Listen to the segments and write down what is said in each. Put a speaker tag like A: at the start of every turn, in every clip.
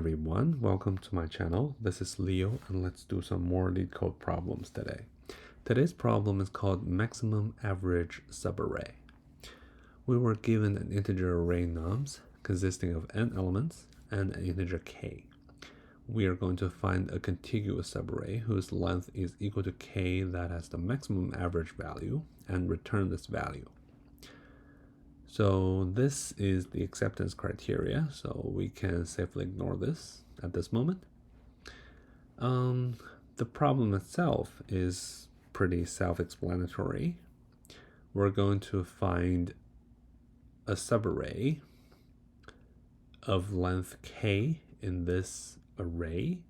A: Everyone, welcome to my channel. This is Leo and let's do some more lead code problems today. Today's problem is called maximum average subarray. We were given an integer array nums consisting of n elements and an integer k. We are going to find a contiguous subarray whose length is equal to k that has the maximum average value and return this value. So this is the acceptance criteria, so we can safely ignore this at this moment. The problem itself is pretty self-explanatory. We're going to find a subarray of length k in this array,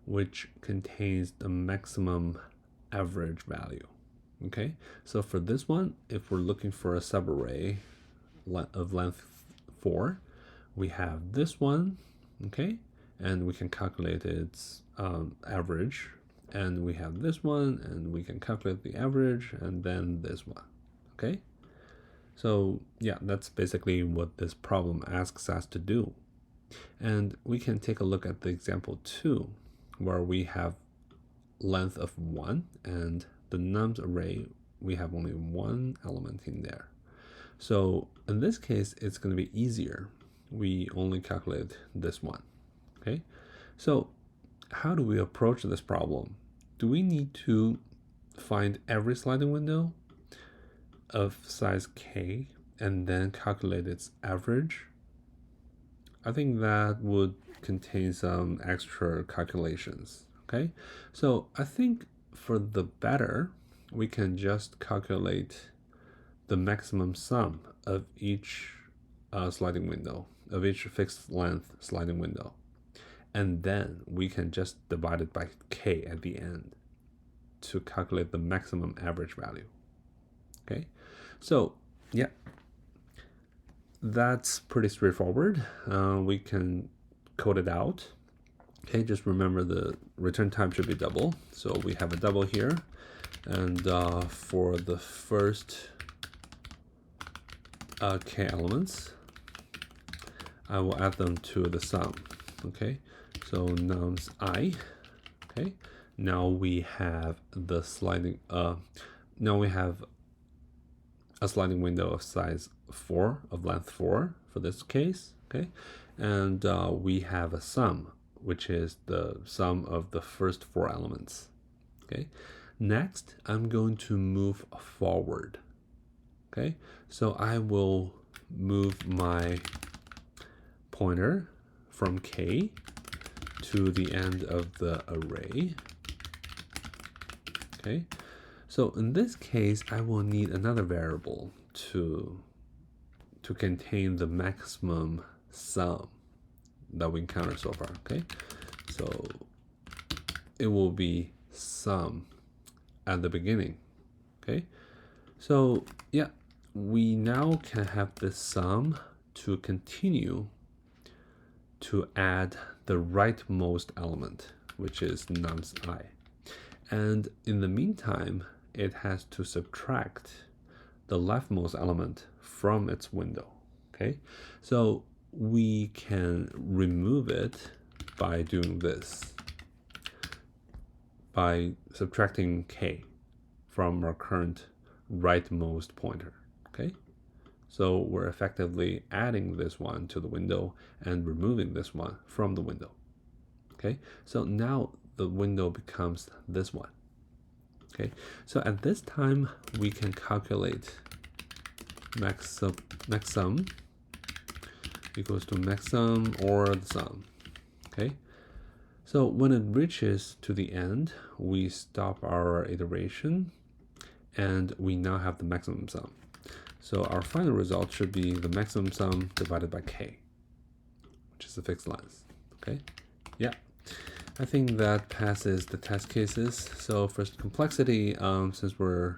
A: which contains the maximum average value. Okay, so for this one, if we're looking for a subarray of length 4, we have this one, okay, and we can calculate its average, and we have this one and we can calculate the average, and then this one. Okay, so yeah, that's basically what this problem asks us to do. And we can take a look at the example 2, where we have length of 1 and the nums array, we have only one element in there. So in this case, it's going to be easier. We only calculate this one. Okay, so how do we approach this problem? Do we need to find every sliding window of size k and then calculate its average? I think that would contain some extra calculations. Okay, so I think for the better, we can just calculate the maximum sum of each sliding window, of each fixed length sliding window. And then we can just divide it by k at the end to calculate the maximum average value. Okay, so yeah, that's pretty straightforward. We can code it out. Okay, just remember the return type should be double. So we have a double here. And for the first k elements, I will add them to the sum. Okay, so nums I. Okay, now we have the sliding. Now we have a sliding window of size 4, of length 4 for this case. Okay, and we have a sum, which is the sum of the first 4 elements. Okay, next I'm going to move forward. Okay, so I will move my pointer from k to the end of the array. Okay, so in this case, I will need another variable to contain the maximum sum that we encountered so far. Okay, so it will be sum at the beginning. Okay, so yeah, we now can have this sum to continue to add the rightmost element, which is nums I. And in the meantime, it has to subtract the leftmost element from its window. Okay, so we can remove it by doing this, by subtracting k from our current rightmost pointer. Okay, so we're effectively adding this one to the window and removing this one from the window. Okay, so now the window becomes this one. Okay, so at this time we can calculate max sum equals to max sum or the sum. Okay, so when it reaches to the end, we stop our iteration and we now have the maximum sum. So our final result should be the maximum sum divided by k, which is the fixed length. Okay, yeah, I think that passes the test cases. So for complexity, since we're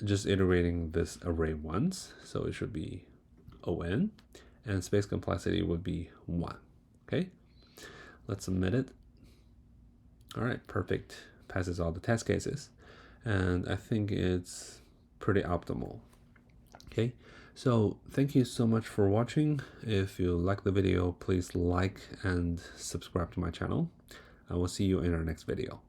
A: just iterating this array once, so it should be on, and space complexity would be 1. Okay, let's submit it. All right, perfect, passes all the test cases, and I think it's pretty optimal. Okay, So thank you so much for watching. If you like the video, please like and subscribe to my channel. I will see you in our next video.